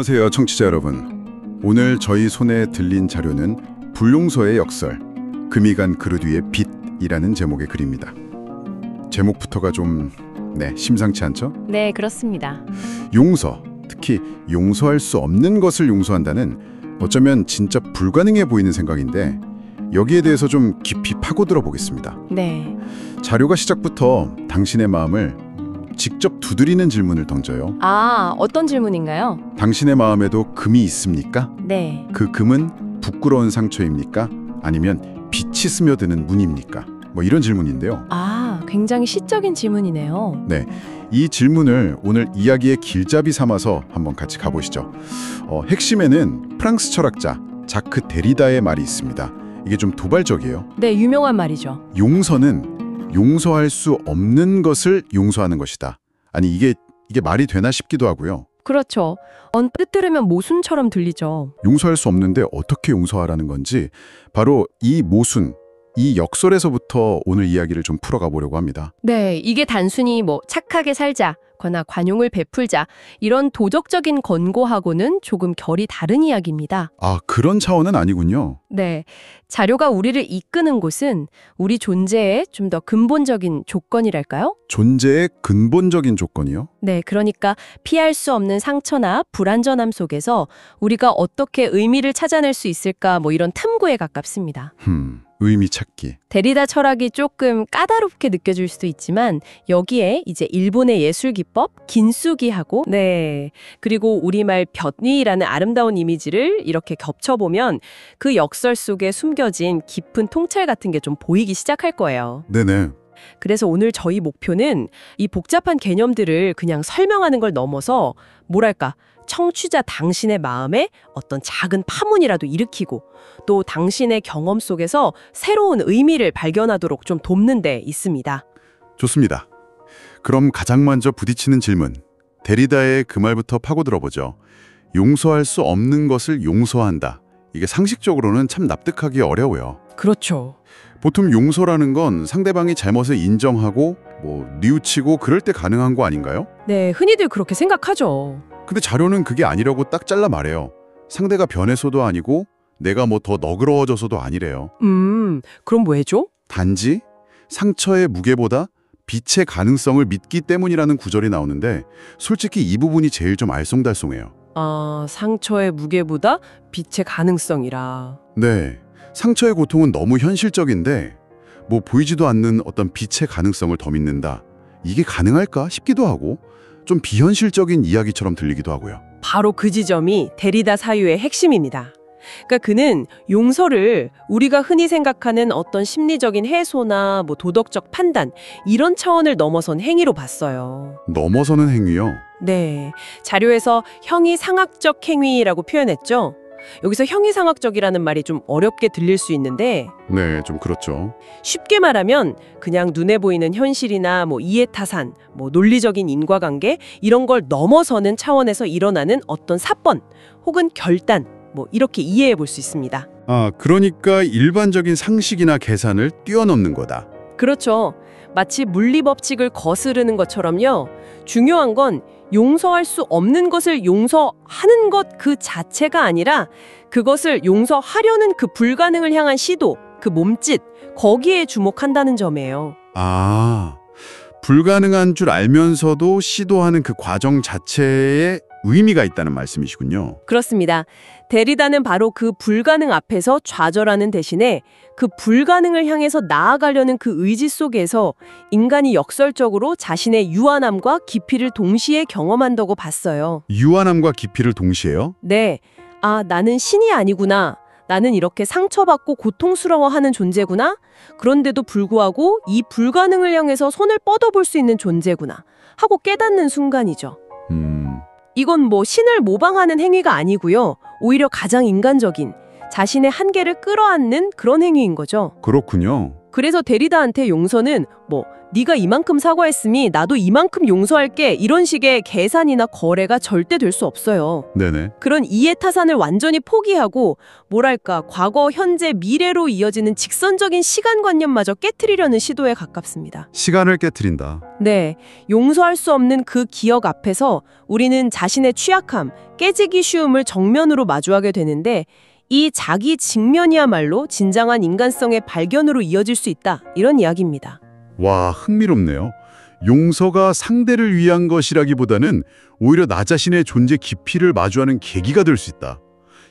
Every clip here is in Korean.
안녕하세요, 청취자 여러분. 오늘 저희 손에 들린 자료는 불용서의 역설, 금이 간 그릇 위의 빛이라는 제목의 글입니다. 제목부터가 좀 심상치 않죠? 네, 그렇습니다. 용서, 특히 용서할 수 없는 것을 용서한다는 어쩌면 진짜 불가능해 보이는 생각인데 여기에 대해서 좀 깊이 파고들어 보겠습니다. 네. 자료가 시작부터 당신의 마음을 직접 두드리는 질문을 던져요. 아, 어떤 질문인가요? 당신의 마음에도 금이 있습니까? 네. 그 금은 부끄러운 상처입니까? 아니면 빛이 스며드는 문입니까? 뭐 이런 질문인데요. 아, 굉장히 시적인 질문이네요. 네, 이 질문을 오늘 이야기의 길잡이 삼아서 한번 같이 가보시죠. 핵심에는 프랑스 철학자 자크 데리다의 말이 있습니다. 이게 좀 도발적이에요. 네, 유명한 말이죠. 용서는 용서할 수 없는 것을 용서하는 것이다. 아니 이게 말이 되나 싶기도 하고요. 그렇죠. 언뜻 들으면 모순처럼 들리죠. 용서할 수 없는데 어떻게 용서하라는 건지 바로 이 모순, 이 역설에서부터 오늘 이야기를 좀 풀어가 보려고 합니다. 네, 이게 단순히 착하게 살자, 거나 관용을 베풀자 이런 도덕적인 권고하고는 조금 결이 다른 이야기입니다. 아, 그런 차원은 아니군요. 네, 자료가 우리를 이끄는 곳은 우리 존재의 좀 더 근본적인 조건이랄까요? 존재의 근본적인 조건이요? 네, 그러니까 피할 수 없는 상처나 불완전함 속에서 우리가 어떻게 의미를 찾아낼 수 있을까 이런 탐구에 가깝습니다. 의미 찾기. 데리다 철학이 조금 까다롭게 느껴질 수도 있지만 여기에 이제 일본의 예술 기법 긴수기하고 그리고 우리말 볕니라는 아름다운 이미지를 이렇게 겹쳐보면 그 역설 속에 숨겨진 깊은 통찰 같은 게 좀 보이기 시작할 거예요. 네네. 그래서 오늘 저희 목표는 이 복잡한 개념들을 그냥 설명하는 걸 넘어서 뭐랄까 청취자 당신의 마음에 어떤 작은 파문이라도 일으키고 또 당신의 경험 속에서 새로운 의미를 발견하도록 좀 돕는 데 있습니다. 좋습니다. 그럼 가장 먼저 부딪히는 질문. 데리다의 그 말부터 파고들어보죠. 용서할 수 없는 것을 용서한다. 이게 상식적으로는 참 납득하기 어려워요. 그렇죠. 보통 용서라는 건 상대방이 잘못을 인정하고 뉘우치고 그럴 때 가능한 거 아닌가요? 네, 흔히들 그렇게 생각하죠. 근데 자료는 그게 아니라고 딱 잘라 말해요. 상대가 변해서도 아니고 내가 더 너그러워져서도 아니래요. 그럼 왜죠? 단지 상처의 무게보다 빛의 가능성을 믿기 때문이라는 구절이 나오는데 솔직히 이 부분이 제일 좀 알쏭달쏭해요. 아, 상처의 무게보다 빛의 가능성이라. 네, 상처의 고통은 너무 현실적인데 보이지도 않는 어떤 빛의 가능성을 더 믿는다. 이게 가능할까 싶기도 하고 좀 비현실적인 이야기처럼 들리기도 하고요. 바로 그 지점이 데리다 사유의 핵심입니다. 그러니까 그는 용서를 우리가 흔히 생각하는 어떤 심리적인 해소나 도덕적 판단 이런 차원을 넘어선 행위로 봤어요. 넘어서는 행위요? 네, 자료에서 형이상학적 행위라고 표현했죠. 여기서 형이상학적이라는 말이 좀 어렵게 들릴 수 있는데 네, 좀 그렇죠. 쉽게 말하면 그냥 눈에 보이는 현실이나 이해타산, 논리적인 인과관계 이런 걸 넘어서는 차원에서 일어나는 어떤 사건 혹은 결단 이렇게 이해해 볼 수 있습니다. 아, 그러니까 일반적인 상식이나 계산을 뛰어넘는 거다. 그렇죠. 마치 물리법칙을 거스르는 것처럼요. 중요한 건 용서할 수 없는 것을 용서하는 것 그 자체가 아니라 그것을 용서하려는 그 불가능을 향한 시도, 그 몸짓, 거기에 주목한다는 점이에요. 아, 불가능한 줄 알면서도 시도하는 그 과정 자체에 의미가 있다는 말씀이시군요. 그렇습니다. 데리다는 바로 그 불가능 앞에서 좌절하는 대신에 그 불가능을 향해서 나아가려는 그 의지 속에서 인간이 역설적으로 자신의 유한함과 깊이를 동시에 경험한다고 봤어요. 유한함과 깊이를 동시에요? 네. 아, 나는 신이 아니구나. 나는 이렇게 상처받고 고통스러워하는 존재구나. 그런데도 불구하고 이 불가능을 향해서 손을 뻗어볼 수 있는 존재구나 하고 깨닫는 순간이죠. 이건 신을 모방하는 행위가 아니고요. 오히려 가장 인간적인 자신의 한계를 끌어안는 그런 행위인 거죠. 그렇군요. 그래서 데리다한테 용서는 네가 이만큼 사과했으니 나도 이만큼 용서할게 이런 식의 계산이나 거래가 절대 될 수 없어요. 네네. 그런 이해타산을 완전히 포기하고 뭐랄까 과거, 현재, 미래로 이어지는 직선적인 시간관념마저 깨트리려는 시도에 가깝습니다. 시간을 깨트린다. 네, 용서할 수 없는 그 기억 앞에서 우리는 자신의 취약함, 깨지기 쉬움을 정면으로 마주하게 되는데 이 자기 직면이야말로 진정한 인간성의 발견으로 이어질 수 있다. 이런 이야기입니다. 와, 흥미롭네요. 용서가 상대를 위한 것이라기보다는 오히려 나 자신의 존재 깊이를 마주하는 계기가 될 수 있다.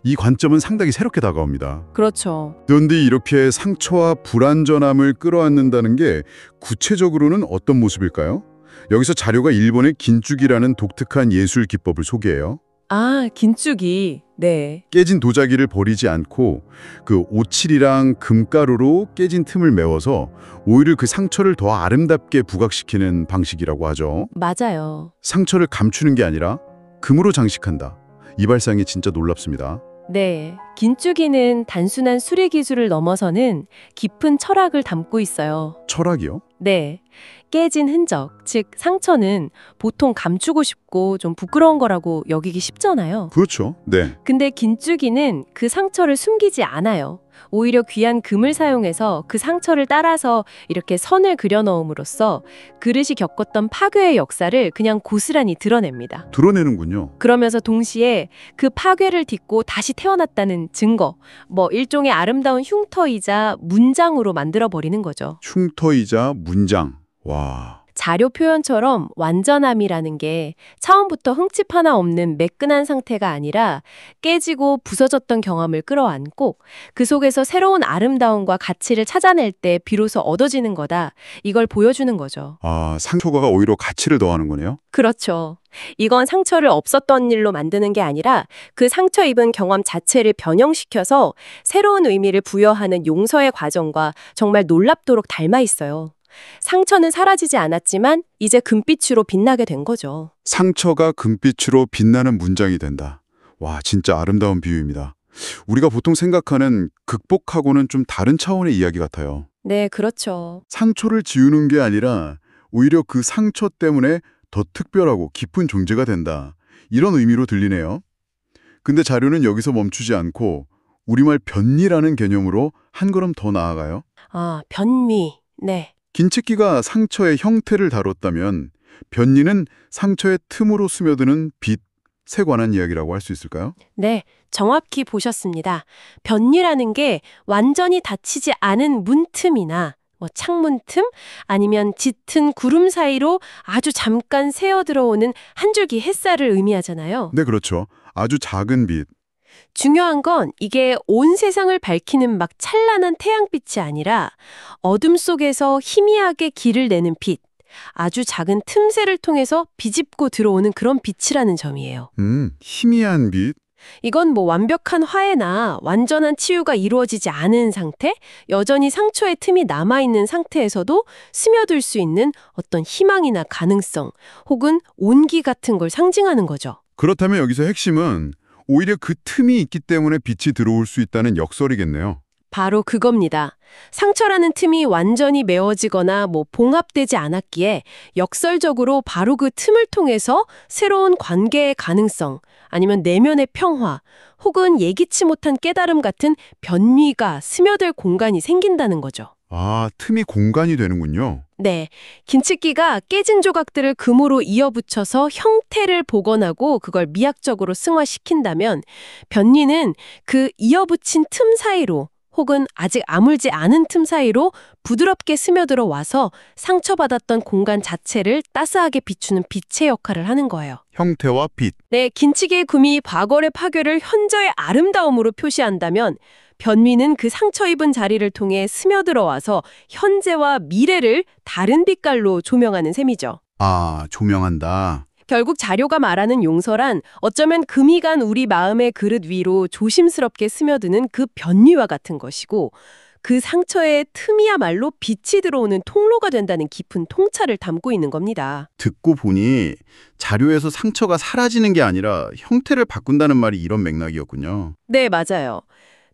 이 관점은 상당히 새롭게 다가옵니다. 그렇죠. 그런데 이렇게 상처와 불완전함을 끌어안는다는 게 구체적으로는 어떤 모습일까요? 여기서 자료가 일본의 긴축이라는 독특한 예술 기법을 소개해요. 아, 긴축이. 네. 깨진 도자기를 버리지 않고 그 오칠이랑 금가루로 깨진 틈을 메워서 오히려 그 상처를 더 아름답게 부각시키는 방식이라고 하죠. 맞아요. 상처를 감추는 게 아니라 금으로 장식한다. 이 발상이 진짜 놀랍습니다. 네. 긴축이는 단순한 수리 기술을 넘어서는 깊은 철학을 담고 있어요. 철학이요? 네. 깨진 흔적, 즉 상처는 보통 감추고 싶고 좀 부끄러운 거라고 여기기 쉽잖아요. 그렇죠. 네. 근데 긴축이는 그 상처를 숨기지 않아요. 오히려 귀한 금을 사용해서 그 상처를 따라서 이렇게 선을 그려 넣음으로써 그릇이 겪었던 파괴의 역사를 그냥 고스란히 드러냅니다. 드러내는군요. 그러면서 동시에 그 파괴를 딛고 다시 태어났다는 증거, 일종의 아름다운 흉터이자 문장으로 만들어버리는 거죠. 흉터이자 문장. 와. 자료 표현처럼 완전함이라는 게 처음부터 흠집 하나 없는 매끈한 상태가 아니라 깨지고 부서졌던 경험을 끌어안고 그 속에서 새로운 아름다움과 가치를 찾아낼 때 비로소 얻어지는 거다. 이걸 보여주는 거죠. 아, 상처가 오히려 가치를 더하는 거네요? 그렇죠. 이건 상처를 없었던 일로 만드는 게 아니라 그 상처 입은 경험 자체를 변형시켜서 새로운 의미를 부여하는 용서의 과정과 정말 놀랍도록 닮아 있어요. 상처는 사라지지 않았지만 이제 금빛으로 빛나게 된 거죠. 상처가 금빛으로 빛나는 문장이 된다. 와, 진짜 아름다운 비유입니다. 우리가 보통 생각하는 극복하고는 좀 다른 차원의 이야기 같아요. 네, 그렇죠. 상처를 지우는 게 아니라 오히려 그 상처 때문에 더 특별하고 깊은 존재가 된다. 이런 의미로 들리네요. 근데 자료는 여기서 멈추지 않고 우리말 변리라는 개념으로 한 걸음 더 나아가요. 아, 변미. 네. 긴치기가 상처의 형태를 다뤘다면 변리는 상처의 틈으로 스며드는 빛에 관한 이야기라고 할 수 있을까요? 네, 정확히 보셨습니다. 변리라는 게 완전히 닫히지 않은 문틈이나 창문 틈 아니면 짙은 구름 사이로 아주 잠깐 새어 들어오는 한 줄기 햇살을 의미하잖아요. 네, 그렇죠. 아주 작은 빛. 중요한 건 이게 온 세상을 밝히는 막 찬란한 태양빛이 아니라 어둠 속에서 희미하게 길을 내는 빛, 아주 작은 틈새를 통해서 비집고 들어오는 그런 빛이라는 점이에요. 희미한 빛. 이건 완벽한 화해나 완전한 치유가 이루어지지 않은 상태, 여전히 상처의 틈이 남아있는 상태에서도 스며들 수 있는 어떤 희망이나 가능성, 혹은 온기 같은 걸 상징하는 거죠. 그렇다면 여기서 핵심은 오히려 그 틈이 있기 때문에 빛이 들어올 수 있다는 역설이겠네요. 바로 그겁니다. 상처라는 틈이 완전히 메워지거나 봉합되지 않았기에 역설적으로 바로 그 틈을 통해서 새로운 관계의 가능성, 아니면 내면의 평화, 혹은 예기치 못한 깨달음 같은 변위가 스며들 공간이 생긴다는 거죠. 아, 틈이 공간이 되는군요. 네, 긴치기가 깨진 조각들을 금으로 이어붙여서 형태를 복원하고 그걸 미학적으로 승화시킨다면 변리는 그 이어붙인 틈 사이로 혹은 아직 아물지 않은 틈 사이로 부드럽게 스며들어 와서 상처받았던 공간 자체를 따스하게 비추는 빛의 역할을 하는 거예요. 형태와 빛. 네, 긴치기의 금이 과거의 파괴를 현저의 아름다움으로 표시한다면 변위는 그 상처 입은 자리를 통해 스며들어 와서 현재와 미래를 다른 빛깔로 조명하는 셈이죠. 아, 조명한다. 결국 자료가 말하는 용서란 어쩌면 금이 간 우리 마음의 그릇 위로 조심스럽게 스며드는 그 변위와 같은 것이고 그 상처의 틈이야말로 빛이 들어오는 통로가 된다는 깊은 통찰을 담고 있는 겁니다. 듣고 보니 자료에서 상처가 사라지는 게 아니라 형태를 바꾼다는 말이 이런 맥락이었군요. 네, 맞아요.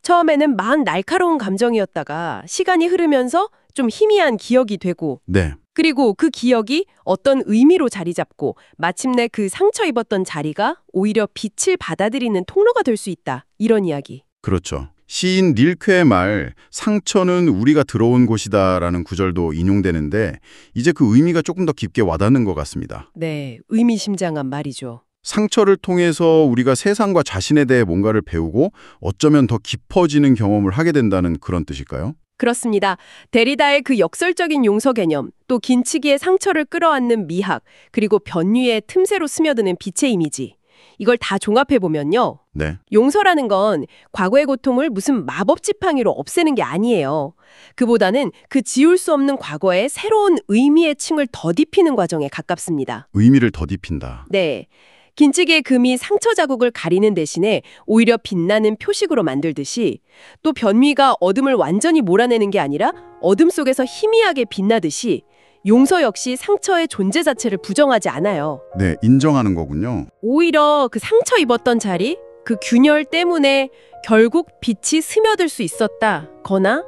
처음에는 막 날카로운 감정이었다가 시간이 흐르면서 좀 희미한 기억이 되고 네. 그리고 그 기억이 어떤 의미로 자리 잡고 마침내 그 상처 입었던 자리가 오히려 빛을 받아들이는 통로가 될 수 있다. 이런 이야기. 그렇죠. 시인 릴케의 말 상처는 우리가 들어온 곳이다라는 구절도 인용되는데 이제 그 의미가 조금 더 깊게 와닿는 것 같습니다. 네, 의미심장한 말이죠. 상처를 통해서 우리가 세상과 자신에 대해 뭔가를 배우고 어쩌면 더 깊어지는 경험을 하게 된다는 그런 뜻일까요? 그렇습니다. 데리다의 그 역설적인 용서 개념, 또 긴치기의 상처를 끌어안는 미학, 그리고 변위의 틈새로 스며드는 빛의 이미지. 이걸 다 종합해보면요. 네. 용서라는 건 과거의 고통을 무슨 마법 지팡이로 없애는 게 아니에요. 그보다는 그 지울 수 없는 과거에 새로운 의미의 층을 덧입히는 과정에 가깝습니다. 의미를 덧입힌다. 네. 긴치기의 금이 상처 자국을 가리는 대신에 오히려 빛나는 표식으로 만들듯이 또 변위가 어둠을 완전히 몰아내는 게 아니라 어둠 속에서 희미하게 빛나듯이 용서 역시 상처의 존재 자체를 부정하지 않아요. 네, 인정하는 거군요. 오히려 그 상처 입었던 자리, 그 균열 때문에 결국 빛이 스며들 수 있었다거나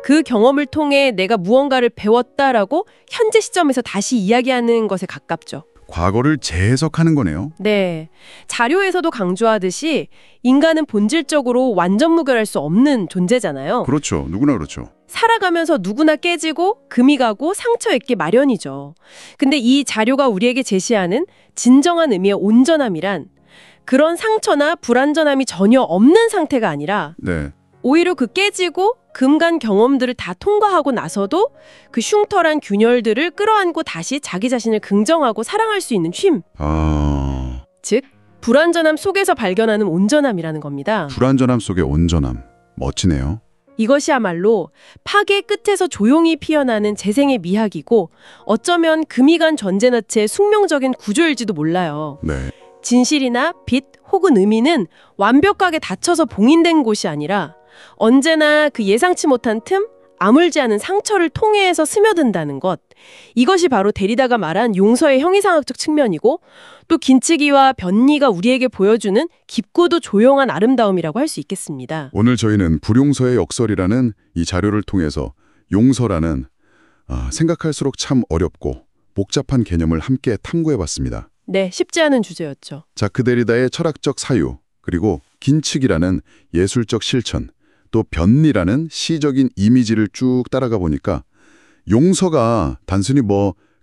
그 경험을 통해 내가 무언가를 배웠다라고 현재 시점에서 다시 이야기하는 것에 가깝죠. 과거를 재해석하는 거네요. 네. 자료에서도 강조하듯이 인간은 본질적으로 완전 무결할 수 없는 존재잖아요. 그렇죠. 누구나 그렇죠. 살아가면서 누구나 깨지고 금이 가고 상처 입기 마련이죠. 근데 이 자료가 우리에게 제시하는 진정한 의미의 온전함이란 그런 상처나 불완전함이 전혀 없는 상태가 아니라 네. 오히려 그 깨지고 금간 경험들을 다 통과하고 나서도 그 흉터란 균열들을 끌어안고 다시 자기 자신을 긍정하고 사랑할 수 있는 쉼. 즉, 불완전함 속에서 발견하는 온전함이라는 겁니다. 불완전함 속의 온전함. 멋지네요. 이것이야말로 파괴 끝에서 조용히 피어나는 재생의 미학이고 어쩌면 금이 간 전제너체의 숙명적인 구조일지도 몰라요. 네. 진실이나 빛 혹은 의미는 완벽하게 닫혀서 봉인된 곳이 아니라 언제나 그 예상치 못한 틈, 아물지 않은 상처를 통해서 스며든다는 것. 이것이 바로 데리다가 말한 용서의 형이상학적 측면이고 또 긴치기와 변리가 우리에게 보여주는 깊고도 조용한 아름다움이라고 할 수 있겠습니다. 오늘 저희는 불용서의 역설이라는 이 자료를 통해서 용서라는 생각할수록 참 어렵고 복잡한 개념을 함께 탐구해봤습니다. 네, 쉽지 않은 주제였죠. 자크 데리다의 철학적 사유, 그리고 긴축이라는 예술적 실천, 또 변리라는 시적인 이미지를 쭉 따라가 보니까 용서가 단순히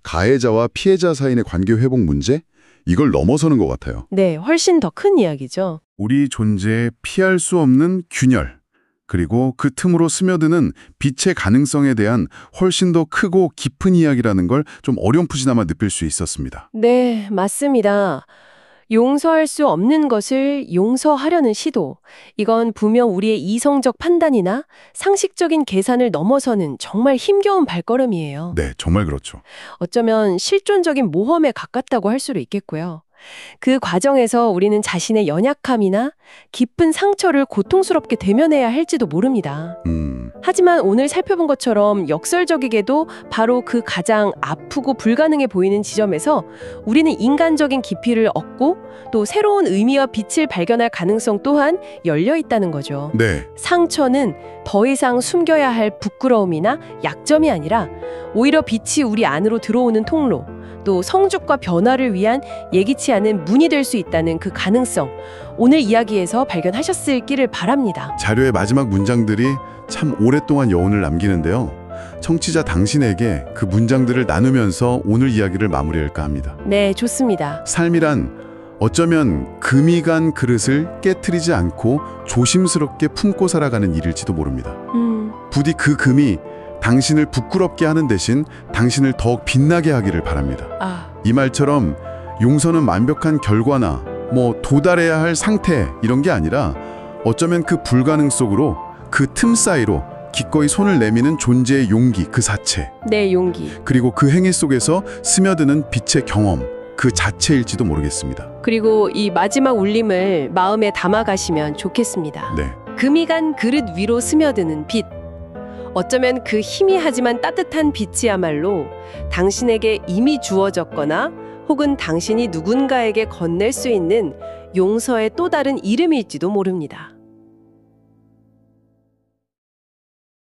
가해자와 피해자 사이의 관계 회복 문제? 이걸 넘어서는 것 같아요. 네, 훨씬 더 큰 이야기죠. 우리 존재에 피할 수 없는 균열, 그리고 그 틈으로 스며드는 빛의 가능성에 대한 훨씬 더 크고 깊은 이야기라는 걸 좀 어렴풋이나마 느낄 수 있었습니다. 네, 맞습니다. 용서할 수 없는 것을 용서하려는 시도. 이건 분명 우리의 이성적 판단이나 상식적인 계산을 넘어서는 정말 힘겨운 발걸음이에요. 네, 정말 그렇죠. 어쩌면 실존적인 모험에 가깝다고 할 수도 있겠고요. 그 과정에서 우리는 자신의 연약함이나 깊은 상처를 고통스럽게 대면해야 할지도 모릅니다. 하지만 오늘 살펴본 것처럼 역설적이게도 바로 그 가장 아프고 불가능해 보이는 지점에서 우리는 인간적인 깊이를 얻고 또 새로운 의미와 빛을 발견할 가능성 또한 열려 있다는 거죠. 네. 상처는 더 이상 숨겨야 할 부끄러움이나 약점이 아니라 오히려 빛이 우리 안으로 들어오는 통로, 또 성숙과 변화를 위한 예기치 않은 문이 될 수 있다는 그 가능성, 오늘 이야기에서 발견하셨을 기를 바랍니다. 자료의 마지막 문장들이 참 오랫동안 여운을 남기는데요. 청취자 당신에게 그 문장들을 나누면서 오늘 이야기를 마무리할까 합니다. 네, 좋습니다. 삶이란 어쩌면 금이 간 그릇을 깨트리지 않고 조심스럽게 품고 살아가는 일일지도 모릅니다. 부디 그 금이 당신을 부끄럽게 하는 대신 당신을 더욱 빛나게 하기를 바랍니다. 이 말처럼 용서는 완벽한 결과나 도달해야 할 상태 이런 게 아니라 어쩌면 그 불가능 속으로 그 틈 사이로 기꺼이 손을 내미는 존재의 용기 그 자체. 네, 용기. 그리고 그 행위 속에서 스며드는 빛의 경험 그 자체일지도 모르겠습니다. 그리고 이 마지막 울림을 마음에 담아가시면 좋겠습니다. 네. 금이 간 그릇 위로 스며드는 빛. 어쩌면 그 희미하지만 따뜻한 빛이야말로 당신에게 이미 주어졌거나 혹은 당신이 누군가에게 건넬 수 있는 용서의 또 다른 이름일지도 모릅니다.